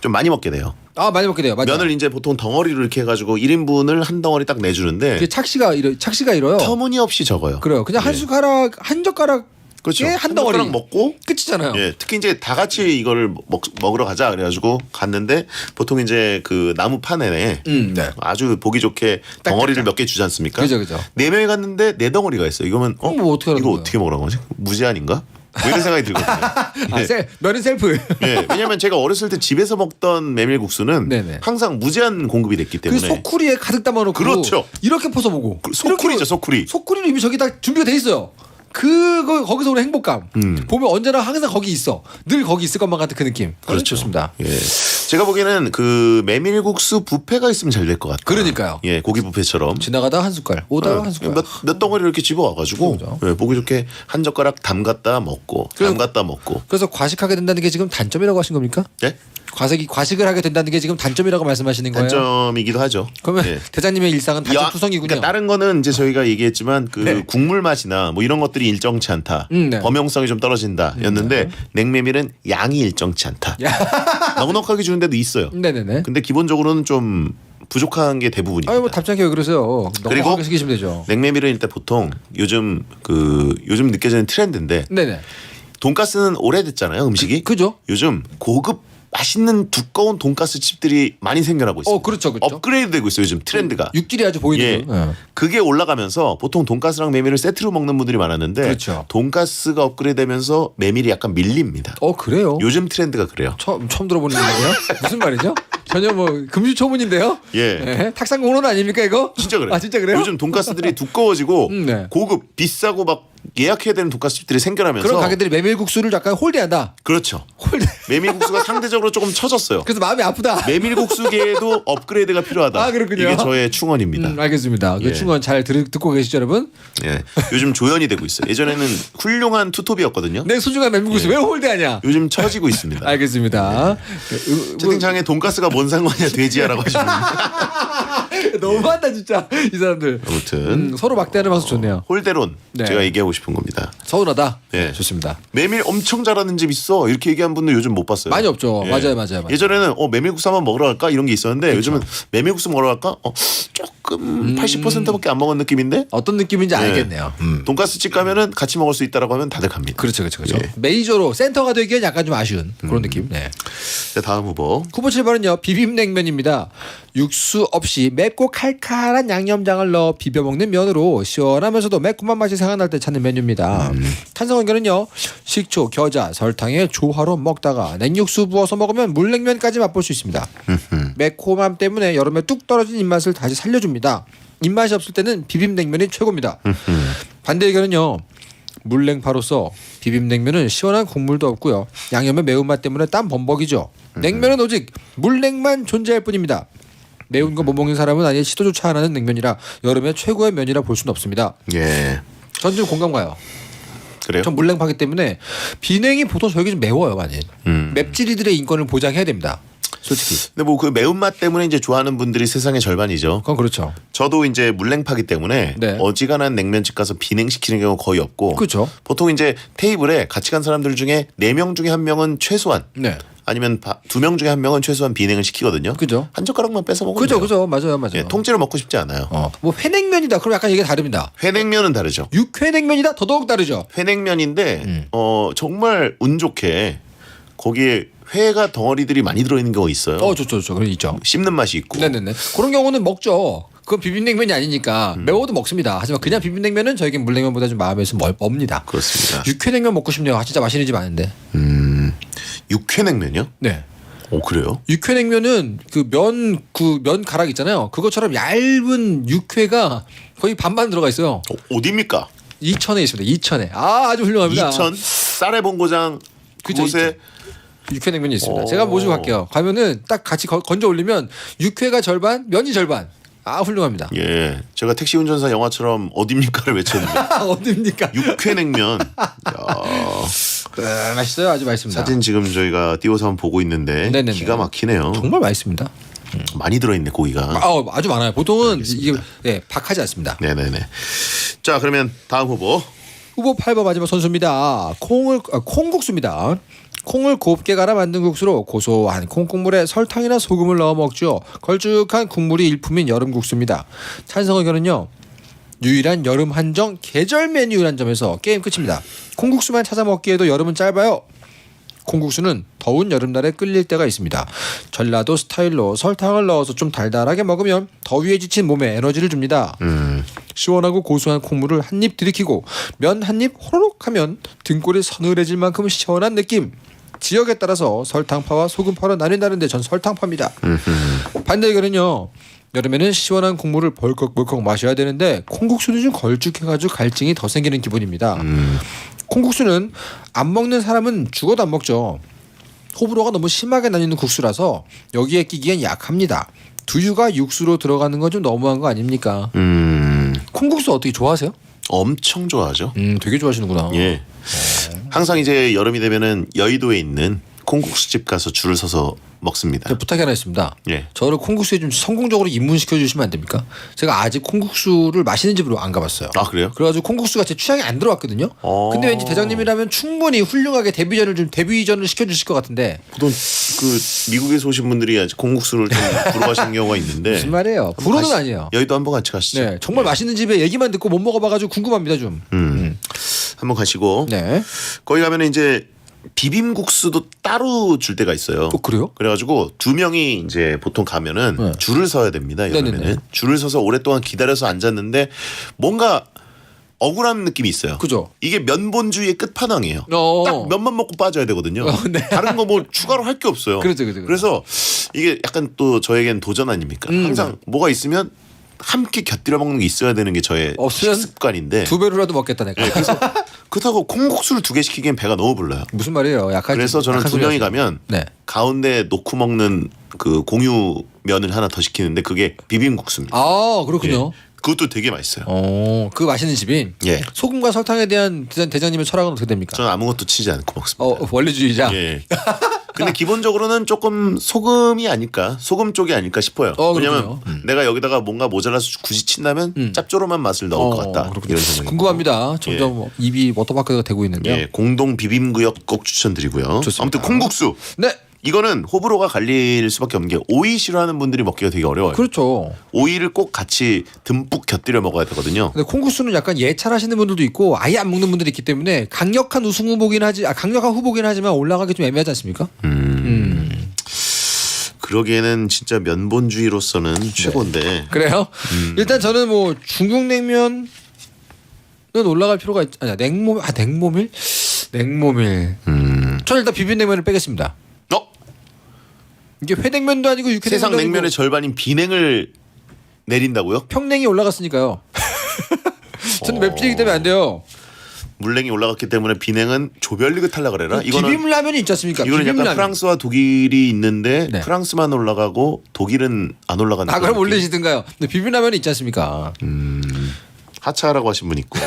좀 많이 먹게 돼요. 아 많이 먹게 돼요. 맞아요. 면을 이제 보통 덩어리로 이렇게 해가지고 1인분을 한 덩어리 딱 내주는데 그게 착시가 이뤄요. 터무니없이 적어요. 그래요. 그냥 한 예. 숟가락 한 젓가락 그렇죠. 한 덩어리 젓가락 먹고 끝이잖아요. 예, 특히 이제 다 같이 이거를 먹으러 가자 그래가지고 갔는데 보통 이제 그 나무 판에 네. 아주 보기 좋게 덩어리를 몇 개 주지 않습니까? 그죠. 네 명이 갔는데 네 덩어리가 있어요. 이거면 뭐 어떻게 하는 이거 거예요? 어떻게 먹으라는 거지? 무제한인가? 뭐 이런 생각이 들거든요. 면은 셀프. 예, 왜냐면 제가 어렸을 때 집에서 먹던 메밀국수는 네네. 항상 무제한 공급이 됐기 그 때문에 소쿠리에 가득 담아놓고 그렇죠. 이렇게 퍼서 먹고 소쿠리죠, 소쿠리. 소쿠리는 이미 저기 다 준비가 돼 있어요. 그거 거기서 오는 행복감 보면 언제나 항상 거기 있어. 늘 거기 있을 것만 같은 그 느낌. 그렇죠. 좋습니다. 예. 제가 보기에는 그 메밀국수 뷔페가 있으면 잘 될 것 같아요. 그러니까요. 예, 고기 뷔페처럼. 지나가다 한 숟갈, 오다가 한 숟갈. 몇 덩어리 이렇게 집어와가지고 그죠. 예, 보기 좋게 한 젓가락 담갔다 먹고 담갔다 먹고. 그래서 과식하게 된다는 게 지금 단점이라고 하신 겁니까? 예? 과식을 하게 된다는 게 지금 단점이라고 말씀하시는 거예요? 단점이기도 하죠. 그러면 예. 대장님의 일상은 단점투성이군요. 그러니까 다른 거는 이제 저희가 얘기했지만 그 네. 국물 맛이나 뭐 이런 것들이 일정치 않다. 네. 범용성이 좀 떨어진다였는데 냉메밀은 양이 일정치 않다. 넉넉하게 주는데도 있어요. 네네네. 근데 기본적으로는 좀 부족한 게 대부분입니다. 아유 뭐 답지 않게 왜 그러세요? 그리고 너무 시키시면 되죠. 냉메밀은 일단 보통 요즘 느껴지는 트렌드인데 네네. 돈가스는 오래됐잖아요, 음식이. 그죠? 요즘 고급 맛있는 두꺼운 돈가스 집들이 많이 생겨나고 있어요. 그렇죠. 업그레이드 되고 있어요, 요즘 트렌드가. 육질이 아주 보이는. 예. 그게 올라가면서 보통 돈가스랑 메밀을 세트로 먹는 분들이 많았는데 그렇죠. 돈가스가 업그레이드되면서 메밀이 약간 밀립니다. 그래요? 요즘 트렌드가 그래요. 처음 들어보는 얘기예요? 무슨 말이죠? 전혀 뭐 금시초문인데요. 예. 네. 탁상 공론 아닙니까 이거? 진짜 그래요. 아 진짜 그래요? 요즘 돈가스들이 두꺼워지고 네. 고급 비싸고 막 예약해야 되는 돈가스 집들이 생겨나면서 그런 가게들이 메밀국수를 약간 홀대한다. 그렇죠. 홀대. 메밀국수가 상대적으로 조금 처졌어요. 그래서 마음이 아프다. 메밀국수계에도 업그레이드가 필요하다. 아, 그렇군요. 이게 저의 충언입니다. 알겠습니다. 그 예. 충원 잘 듣고 계시죠 여러분? 예. 요즘 조연이 되고 있어요. 예전에는 훌륭한 투톱이었거든요. 내 소중한 메밀국수 왜 홀대하냐? 요즘 처지고 있습니다. 알겠습니다. 채팅창에 돈가스가 뭔 상관이야 돼지야라고 하시면 너무한다 진짜 이 사람들. 아무튼 서로 막대하는 방송 좋네요. 홀대론 네. 제가 얘기하고 싶은 겁니다. 서운하다. 예. 좋습니다. 메밀 엄청 잘하는 집 있어 이렇게 얘기한 분들 요즘 못 봤어요. 많이 없죠. 예. 맞아요. 예전에는 메밀국수 한번 먹으러 갈까 이런 게 있었는데 요즘은 메밀국수 먹으러 갈까 조금 80%밖에 안 먹은 느낌인데 어떤 느낌인지 알겠네요. 돈가스 집 가면은 같이 먹을 수 있다라고 하면 다들 갑니다. 그렇죠. 예. 메이저로 센터가 되기엔 약간 좀 아쉬운 그런 느낌. 네. 자, 다음 후보. 후보 7번은요 비빔냉면입니다. 육수 없이 맵고 칼칼한 양념장을 넣어 비벼 먹는 면으로 시원하면서도 매콤한 맛이 생각날 때 찾는 메뉴입니다. 탄성 의견은요 식초, 겨자, 설탕에 조화로 먹다가 냉육수 부어서 먹으면 물냉면까지 맛볼 수 있습니다. 매콤함 때문에 여름에 뚝 떨어진 입맛을 다시 살려줍니다. 입맛이 없을 때는 비빔냉면이 최고입니다. 반대 의견은요 물냉파로서 비빔냉면은 시원한 국물도 없고요 양념의 매운맛 때문에 땀 범벅이죠. 냉면은 오직 물냉만 존재할 뿐입니다. 매운 거 못 먹는 사람은 아예 시도조차 안 하는 냉면이라 여름에 최고의 면이라 볼 수는 없습니다. 예. 전 좀 공감 가요. 그래요? 전 물냉파기 때문에 비냉이 보통 저에게 좀 매워요 많이. 맵찔이들의 인권을 보장해야 됩니다. 솔직히. 근데 뭐 그 매운맛 때문에 이제 좋아하는 분들이 세상의 절반이죠. 그건 그렇죠. 저도 이제 물냉파기 때문에 네. 어지간한 냉면집 가서 비냉시키는 경우 거의 없고 그렇죠. 보통 이제 테이블에 같이 간 사람들 중에 4명 중에 1명은 최소한 네. 아니면 2명 중에 1명은 최소한 비냉을 시키거든요. 그죠. 한 젓가락만 뺏어 먹으면 돼요. 그죠. 맞아요. 예, 통째로 먹고 싶지 않아요. 뭐 회냉면이다. 그럼 약간 이게 다릅니다. 회냉면은 다르죠. 육회냉면이다. 더더욱 다르죠. 회냉면인데 정말 운 좋게 거기에 회가 덩어리들이 많이 들어있는 경우가 있어요. 좋죠. 그런 있죠. 씹는 맛이 있고. 네네네. 그런 경우는 먹죠. 그건 비빔냉면이 아니니까 매워도 먹습니다. 하지만 그냥 비빔냉면은 저에겐 물냉면보다 좀 마음에 좀 멉니다. 그렇습니다. 육회냉면 먹고 싶네요. 진짜 맛있는 집 아는데. 육회냉면이요? 네. 오 그래요? 육회냉면은 그 면 가락 있잖아요. 그것처럼 얇은 육회가 거의 반만 들어가 있어요. 어디입니까? 이천에 있습니다. 이천에. 아주 훌륭합니다. 이천? 쌀의 본고장 그죠, 그곳에 육회냉면이 있습니다. 제가 모시고 갈게요. 가면은 딱 같이 건져 올리면 육회가 절반, 면이 절반. 아 훌륭합니다. 예, 제가 택시 운전사 영화처럼 어딥니까를 외쳤는데 어딥니까? 육회냉면. 맛있어요. 아주 맛있습니다. 사진 지금 저희가 띄워서 한번 보고 있는데 네네네. 기가 막히네요. 정말 맛있습니다. 많이 들어있네 고기가. 아주 많아요. 보통은 이게 박하지 않습니다. 네네네. 자 그러면 다음 후보. 후보 8번 마지막 선수입니다. 콩국수입니다. 콩을 곱게 갈아 만든 국수로 고소한 콩국물에 설탕이나 소금을 넣어 먹죠. 걸쭉한 국물이 일품인 여름 국수입니다. 찬성 의견은요. 유일한 여름 한정 계절 메뉴란 점에서 게임 끝입니다. 콩국수만 찾아 먹기에도 여름은 짧아요. 콩국수는 더운 여름날에 끓일 때가 있습니다. 전라도 스타일로 설탕을 넣어서 좀 달달하게 먹으면 더위에 지친 몸에 에너지를 줍니다. 시원하고 고소한 콩물을 한 입 들이키고 면 한 입 호로록 하면 등골이 서늘해질 만큼 시원한 느낌. 지역에 따라서 설탕파와 소금파로 나뉜다는데 전 설탕파입니다. 반대 의견은요. 여름에는 시원한 국물을 벌컥벌컥 마셔야 되는데 콩국수는 좀 걸쭉해가지고 갈증이 더 생기는 기분입니다. 콩국수는 안 먹는 사람은 죽어도 안 먹죠. 호불호가 너무 심하게 나뉘는 국수라서 여기에 끼기엔 약합니다. 두유가 육수로 들어가는 건 좀 너무한 거 아닙니까? 콩국수 어떻게 좋아하세요? 엄청 좋아하죠. 되게 좋아하시는구나. 예. 항상 이제 여름이 되면은 여의도에 있는 콩국수집 가서 줄을 서서 먹습니다. 부탁이 하나 있습니다. 예. 저를 콩국수에 좀 성공적으로 입문시켜 주시면 안 됩니까? 제가 아직 콩국수를 맛있는 집으로 안 가봤어요. 아 그래요? 그래가지고 콩국수가 제 취향에 안 들어왔거든요. 근데 왠지 대장님이라면 충분히 훌륭하게 데뷔전을 시켜주실 것 같은데. 보통 그 미국에서 오신 분들이 아직 콩국수를 좀 부러워하시는 경우가 있는데. 무슨 말이에요? 불호는 아니에요. 여의도 한번 같이 가시죠. 네, 정말 맛있는 집에 얘기만 듣고 못 먹어봐가지고 궁금합니다 좀. 한번 가시고. 네. 거기 가면은 이제 비빔국수도 따로 줄 때가 있어요. 그래요? 그래가지고 두 명이 이제 보통 가면은 네. 줄을 서야 됩니다. 여름에는 네네네. 줄을 서서 오랫동안 기다려서 앉았는데 뭔가 억울한 느낌이 있어요. 그죠. 이게 면본주의의 끝판왕이에요. 딱 면만 먹고 빠져야 되거든요. 네. 다른 거 뭐 추가로 할 게 없어요. 그렇죠. 그래서 이게 약간 또 저에겐 도전 아닙니까? 항상 뭐가 있으면 함께 곁들여 먹는 게 있어야 되는 게 저의 없으면 식습관인데. 두 배로라도 먹겠다 내가. 네, 그래서 그렇다고 콩국수를 2개 시키기엔 배가 너무 불러요. 무슨 말이에요? 약간. 그래서 저는 두 명이 가면 네. 가운데 놓고 먹는 그 공유 면을 하나 더 시키는데 그게 비빔국수입니다. 아 그렇군요. 예. 그것도 되게 맛있어요. 그 맛있는 집이. 예. 소금과 설탕에 대한 대장님의 철학은 어떻게 됩니까? 저는 아무것도 치지 않고 먹습니다. 원리주의자. 예. 근데 기본적으로는 조금 소금이 아닐까, 소금 쪽이 아닐까 싶어요. 왜냐면 내가 여기다가 뭔가 모자라서 굳이 친다면 짭조름한 맛을 넣을 것 같다. 이런 생각이 궁금합니다. 점점 입이 워터파크가 되고 있는데요. 예, 공동 비빔구역 꼭 추천드리고요. 좋습니다. 아무튼 콩국수. 네. 이거는 호불호가 갈릴 수밖에 없는 게 오이 싫어하는 분들이 먹기가 되게 어려워요. 그렇죠. 오이를 꼭 같이 듬뿍 곁들여 먹어야 되거든요. 근데 콩국수는 약간 예찰하시는 분들도 있고 아예 안 먹는 분들이 있기 때문에 강력한 우승 후보긴 강력한 후보긴 하지만 올라가기 좀 애매하지 않습니까? 그러기에는 진짜 면본주의로서는 최고인데. 그래요? 일단 저는 뭐 중국 냉면은 올라갈 필요가 냉모밀. 저는 일단 비빔냉면을 빼겠습니다. 이게 회냉면도 아니고 육회냉면도 세상 아니고 냉면의 절반인 비냉을 내린다고요? 평냉이 올라갔으니까요. 저는 맵찔이기 때문에 안 돼요. 물냉이 올라갔기 때문에 비냉은 조별리그 탈락을 해라. 이거는 비빔라면이 있지 않습니까? 이거는 약간 비빔라면. 프랑스와 독일이 있는데 네. 프랑스만 올라가고 독일은 안 올라가는. 그럼 느낌. 올리시든가요. 근데 비빔라면이 있지 않습니까? 하차하라고 하신 분 있고.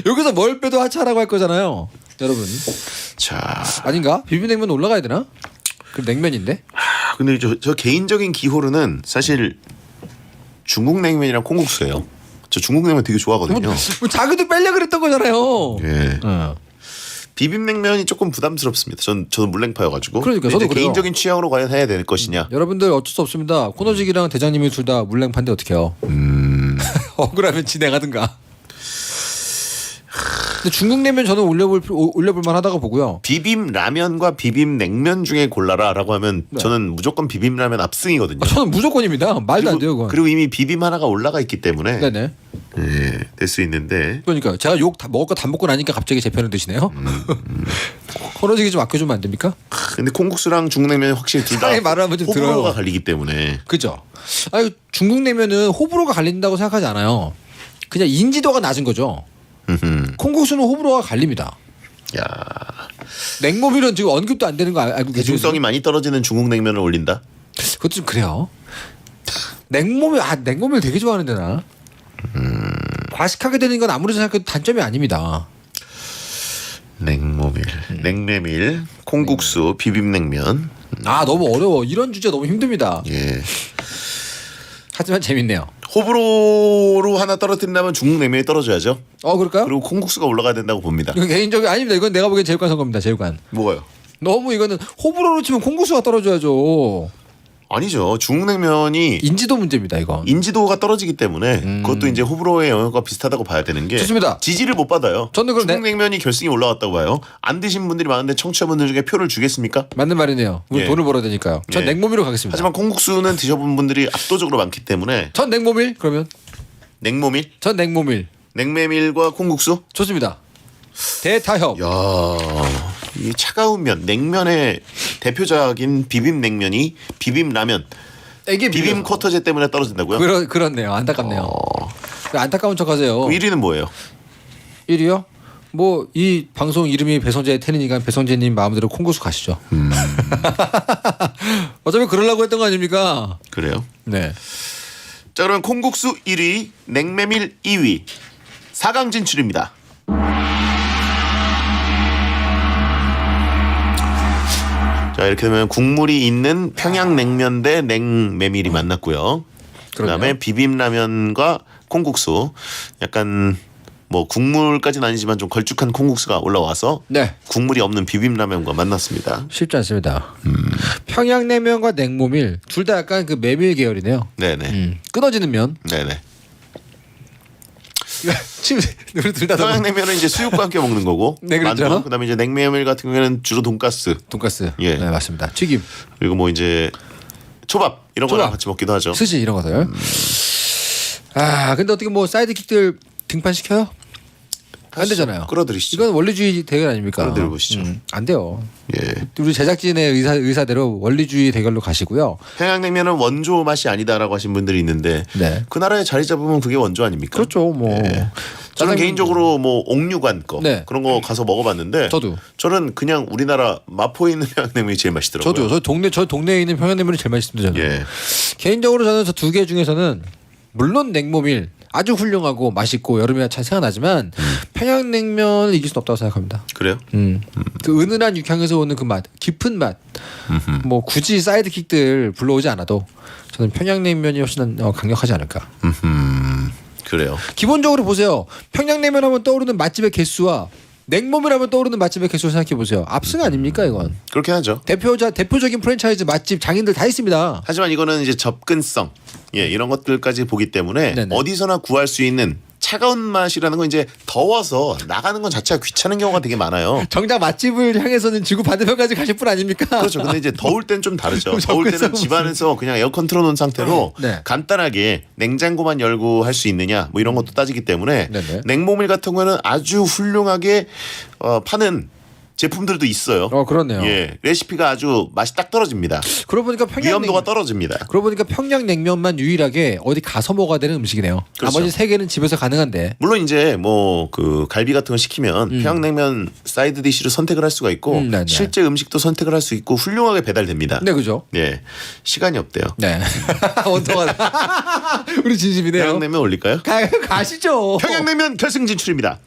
여기서 뭘 빼도 하차라고 할 거잖아요, 여러분. 자, 아닌가? 비빔냉면 올라가야 되나? 그 냉면인데. 근데 저 개인적인 기호로는 사실 중국 냉면이랑 콩국수예요. 저 중국 냉면 되게 좋아하거든요. 뭐 자기도 빼려 그랬던 거잖아요. 예. 비빔냉면이 조금 부담스럽습니다. 저는 물냉파여가지고. 그러니까 근데 저도 이제 그래요. 개인적인 취향으로 과연 해야 될 것이냐. 여러분들 어쩔 수 없습니다. 코너직이랑 대장님이 둘 다 물냉파인데 어떡해요? 억울하면 진행하든가. 근데 중국 냉면 저는 올려볼 만하다고 보고요. 비빔 라면과 비빔 냉면 중에 골라라라고 하면 저는 무조건 비빔 라면 압승이거든요. 저는 무조건입니다. 말도 안 돼요, 그건. 그리고 이미 비빔 하나가 올라가 있기 때문에 네네. 예, 될 수 있는데. 그러니까 제가 욕 다 먹을 거 다 먹고 나니까 갑자기 제 편을 드시네요. 코너직이 좀 아껴주면 안 됩니까? 근데 콩국수랑 중국 냉면이 확실히 둘 다 사람이 말을 하면 좀 호불호가 들어요. 갈리기 때문에. 그죠? 아니 중국 냉면은 호불호가 갈린다고 생각하지 않아요. 그냥 인지도가 낮은 거죠. 콩국수는 호불호가 갈립니다. 야, 냉모밀은 지금 언급도 안 되는 거 알고 계시죠? 대중성이 많이 떨어지는 중국 냉면을 올린다. 그것도 좀 그래요. 냉모밀 되게 좋아하는데 나. 과식하게 되는 건 아무리 생각해도 단점이 아닙니다. 냉모밀, 냉메밀, 콩국수, 비빔냉면. 아 너무 어려워. 이런 주제 너무 힘듭니다. 예. 하지만 재밌네요. 호불호로 하나 떨어뜨린다면 중국 냉면이 떨어져야죠. 그럴까요? 그리고 콩국수가 올라가야 된다고 봅니다. 이건 개인적이 아닙니다. 이건 내가 보기엔 제육관 선거입니다. 제육관. 뭐가요? 너무 이거는 호불호로 치면 콩국수가 떨어져야죠. 아니죠. 중국 냉면이 인지도 문제입니다. 이건. 인지도가 떨어지기 때문에 그것도 이제 호불호의 영역과 비슷하다고 봐야 되는 게 좋습니다. 지지를 못 받아요. 저는 그럼 중국 냉면이 결승에 올라왔다고 봐요. 안 드신 분들이 많은데 청취자분들 중에 표를 주겠습니까? 맞는 말이네요. 우리 예. 돈을 벌어야 되니까요. 전 예. 냉모밀로 가겠습니다. 하지만 콩국수는 드셔본 분들이 압도적으로 많기 때문에 전 냉모밀 그러면 냉모밀, 전 냉모밀 냉메밀과 콩국수. 좋습니다. 대타협. 야, 이 차가운 면, 냉면의 대표적인 비빔냉면이 비빔라면, 이게 비빔 쿼터제 때문에 떨어진다고요? 그렇네요. 안타깝네요. 왜 안타까운 척하세요. 1위는 뭐예요? 1위요? 뭐 이 방송 이름이 배성재의 텐이니까 배성재님 마음대로 콩국수 가시죠. 어차피 그러려고 했던 거 아닙니까? 그래요? 네. 자, 그럼 콩국수 1위, 냉메밀 2위, 4강 진출입니다. 자, 이렇게 되면 국물이 있는 평양냉면 대 냉메밀이 만났고요. 그다음에 비빔라면과 콩국수, 약간 뭐 국물까지는 아니지만 좀 걸쭉한 콩국수가 올라와서 네. 국물이 없는 비빔라면과 만났습니다. 쉽지 않습니다. 평양냉면과 냉모밀 둘 다 약간 그 메밀 계열이네요. 네네. 끊어지는 면. 네네. 지금 우리 둘 다 평양냉면은 이제 수육과 함께 먹는 거고, 네, 그렇죠. 만두, 그다음에 이제 냉메밀 같은 경우에는 주로 돈가스, 돈가스. 예. 네, 맞습니다. 튀김, 그리고 뭐 이제 초밥 이런 거랑 초밥. 같이 먹기도 하죠. 스시 이런 것들. 근데 어떻게 뭐 사이드킥들 등판 시켜요? 안 되잖아요. 끌어들이시죠. 이건 원리주의 대결 아닙니까? 끌어들여보시죠. 안 돼요. 예. 우리 제작진의 의사대로 원리주의 대결로 가시고요. 평양냉면은 원조 맛이 아니다라고 하신 분들이 있는데 네. 그 나라에 자리 잡으면 그게 원조 아닙니까? 그렇죠. 뭐 저는 짜장면- 개인적으로 뭐 옥류관 거 네. 그런 거 가서 먹어봤는데 저도. 저는 그냥 우리나라 마포에 있는 평양냉면이 제일 맛있더라고요. 저도 저 동네에 있는 평양냉면이 제일 맛있습니다. 저는. 예. 개인적으로 저는 저 두 개 중에서는 물론 냉모밀 아주 훌륭하고 맛있고 여름에 잘 생각나지만 평양냉면을 이길 수는 없다고 생각합니다. 그래요? 그 은은한 육향에서 오는 그 맛, 깊은 맛, 뭐 굳이 사이드킥들 불러오지 않아도 저는 평양냉면이 훨씬 강력하지 않을까. 그래요. 기본적으로 보세요. 평양냉면 하면 떠오르는 맛집의 개수와 냉모밀 하면 떠오르는 맛집의 개수를 생각해 보세요. 압승 아닙니까 이건? 그렇게 하죠. 대표적인 프랜차이즈 맛집 장인들 다 있습니다. 하지만 이거는 이제 접근성, 이런 것들까지 보기 때문에 네네. 어디서나 구할 수 있는 차가운 맛이라는 건 이제 더워서 나가는 건 자체가 귀찮은 경우가 되게 많아요. 정작 맛집을 향해서는 지구 반대편까지 가실 분 아닙니까? 그렇죠. 근데 이제 더울 땐 좀 다르죠. 더울 때는 접근성 집안에서 그냥 에어컨 틀어놓은 상태로 네. 간단하게 냉장고만 열고 할 수 있느냐 뭐 이런 것도 따지기 때문에 네네. 냉모밀 같은 경우는 아주 훌륭하게 파는 제품들도 있어요. 그렇네요. 예, 레시피가 아주 맛이 딱 떨어집니다. 그러고 보니까 위험도가 떨어집니다. 그러고 보니까 평양냉면만 유일하게 어디 가서 먹어야 되는 음식이네요. 그렇죠. 나머지 세 개는 집에서 가능한데. 물론 이제 뭐 그 갈비 같은 거 시키면 평양냉면 사이드 디시로 선택을 할 수가 있고 네네. 실제 음식도 선택을 할 수 있고 훌륭하게 배달됩니다. 네, 그죠? 예, 시간이 없대요. 네. 원통하다. 우리 진심이네요. 평양냉면 올릴까요? 가시죠. 평양냉면 결승 진출입니다.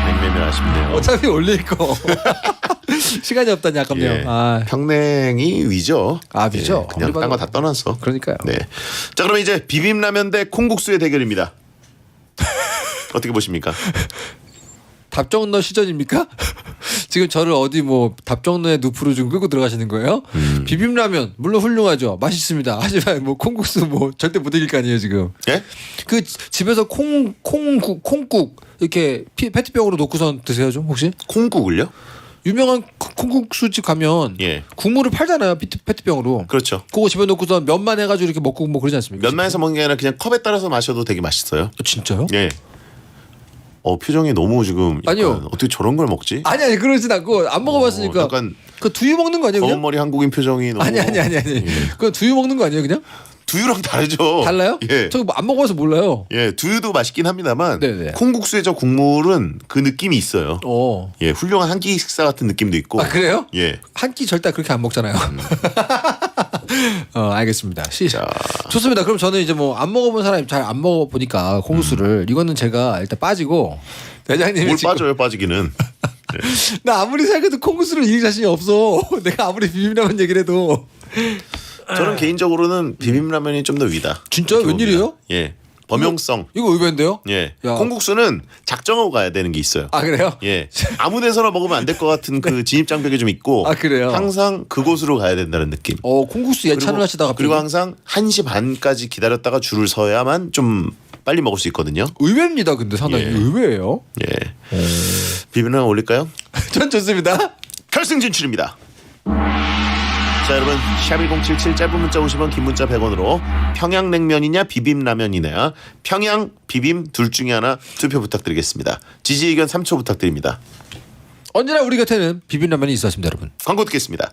냉면을 아쉽네요. 어차피 올릴 거. 시간이 없다니 아깝네요. 예. 평냉이 위죠. 위죠. 예, 그냥 딴 거 다 떠났어. 그러니까요. 네. 자, 그럼 이제 비빔라면 대 콩국수의 대결입니다. 어떻게 보십니까? 답정너 시전입니까? 지금 저를 어디 뭐 답정너의 늪으로 좀 끌고 들어가시는 거예요? 비빔라면 물론 훌륭하죠. 맛있습니다. 하지만 뭐 콩국수 뭐 절대 못 이길 거 아니에요 지금. 예? 그 집에서 콩국 이렇게 페트병으로 놓고선 드세요 좀 혹시? 콩국을요? 유명한 콩국수집 가면 예. 국물을 팔잖아요 페트병으로. 그렇죠. 그거 집에 놓고서 면만 해가지고 이렇게 먹고 뭐 그러지 않습니까? 면만에서 먹는 게 아니라 그냥 컵에 따라서 마셔도 되게 맛있어요. 진짜요? 예. 표정이 너무 지금 약간 아니요. 어떻게 저런 걸 먹지? 아니 그러진 않고 안 먹어봤으니까. 약간 그 두유 먹는 거 아니에요? 검은 그냥? 머리 한국인 표정이 너무 아니. 그 두유 먹는 거 아니에요 그냥? 두유랑 다르죠. 달라요? 예. 저 안 먹어서 몰라요. 예, 두유도 맛있긴 합니다만 네네. 콩국수의 저 국물은 그 느낌이 있어요. 어. 예, 훌륭한 한 끼 식사 같은 느낌도 있고. 아 그래요? 예. 한 끼 절대 그렇게 안 먹잖아요. 알겠습니다. 자, 좋습니다. 그럼 저는 이제 뭐 안 먹어본 사람이 잘 안 먹어보니까 콩국수를 이거는 제가 일단 빠지고 대장님이 뭘 지금 빠져요, 빠지기는. 나 아무리 생각해도 콩국수를 이길 자신이 없어. 내가 아무리 비빔라면 얘기를 해도. 저는 개인적으로는 비빔라면이 좀 더 위다. 진짜요? 이렇게 웬일이에요? 봅니다. 예. 범용성. 이거 의외인데요? 예. 야. 콩국수는 작정하고 가야 되는 게 있어요. 아 그래요? 예. 아무 데서나 먹으면 안 될 것 같은 그 진입장벽이 좀 있고. 아, 그래요? 항상 그곳으로 가야 된다는 느낌. 콩국수 예찬을 하시다가 그리고 항상 1시 반까지 기다렸다가 줄을 서야만 좀 빨리 먹을 수 있거든요. 의외입니다. 근데 상당히 예. 의외예요. 예. 비빔라면 올릴까요? 전 좋습니다. 결승 진출입니다. 자, 여러분 샵1077 짧은 문자 50원 긴 문자 100원으로 평양냉면이냐 비빔라면이냐 평양 비빔 둘 중에 하나 투표 부탁드리겠습니다. 지지 의견 3초 부탁드립니다. 언제나 우리 곁에는 비빔라면이 있었습니다, 여러분. 광고 듣겠습니다.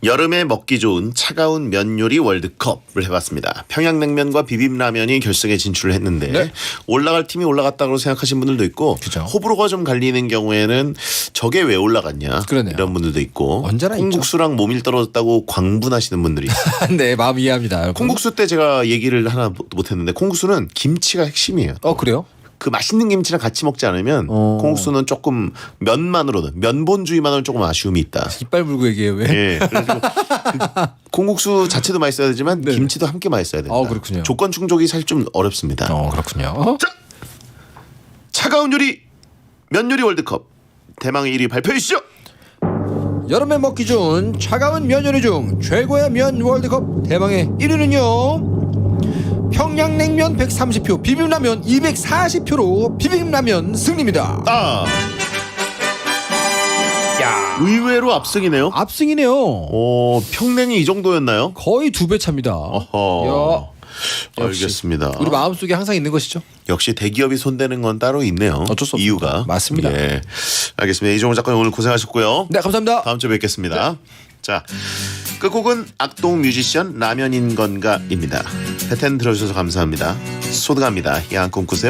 여름에 먹기 좋은 차가운 면 요리 월드컵을 해봤습니다. 평양냉면과 비빔라면이 결승에 진출을 했는데 네. 올라갈 팀이 올라갔다고 생각하시는 분들도 있고 그죠. 호불호가 좀 갈리는 경우에는 저게 왜 올라갔냐 그러네요. 이런 분들도 있고 언제나 있죠. 콩국수랑 모밀 떨어졌다고 광분하시는 분들이 있어요. 네, 마음 이해합니다, 여러분. 콩국수 때 제가 얘기를 하나 못했는데 콩국수는 김치가 핵심이에요. 그래요? 그 맛있는 김치랑 같이 먹지 않으면 콩국수는 조금 면만으로는 면본주의만으로는 조금 아쉬움이 있다. 이빨 물고 얘기해요, 왜? 예. 그래서 콩국수 자체도 맛있어야 되지만 네. 김치도 함께 맛있어야 된다. 그렇군요. 조건 충족이 사실 좀 어렵습니다. 그렇군요. 차가운 요리 면 요리 월드컵 대망의 1위 발표해 주시죠. 여름에 먹기 좋은 차가운 면 요리 중 최고의 면 월드컵 대망의 1위는요. 평양냉면 130표, 비빔라면 240표로 비빔라면 승리입니다. 야, 의외로 압승이네요. 압승이네요. 평냉이 이 정도였나요? 거의 2배 차입니다. 어허. 야, 역시 알겠습니다. 우리 마음속에 항상 있는 것이죠. 역시 대기업이 손대는 건 따로 있네요. 어쩔 수 없습니다. 이유가. 맞습니다. 예. 알겠습니다. 이종호 작가님 오늘 고생하셨고요. 네, 감사합니다. 다음 주에 뵙겠습니다. 자, 끝곡은 악동 뮤지션 라면인 건가입니다. 패턴 들어주셔서 감사합니다. 소등합니다. 야한 꿈 꾸세요.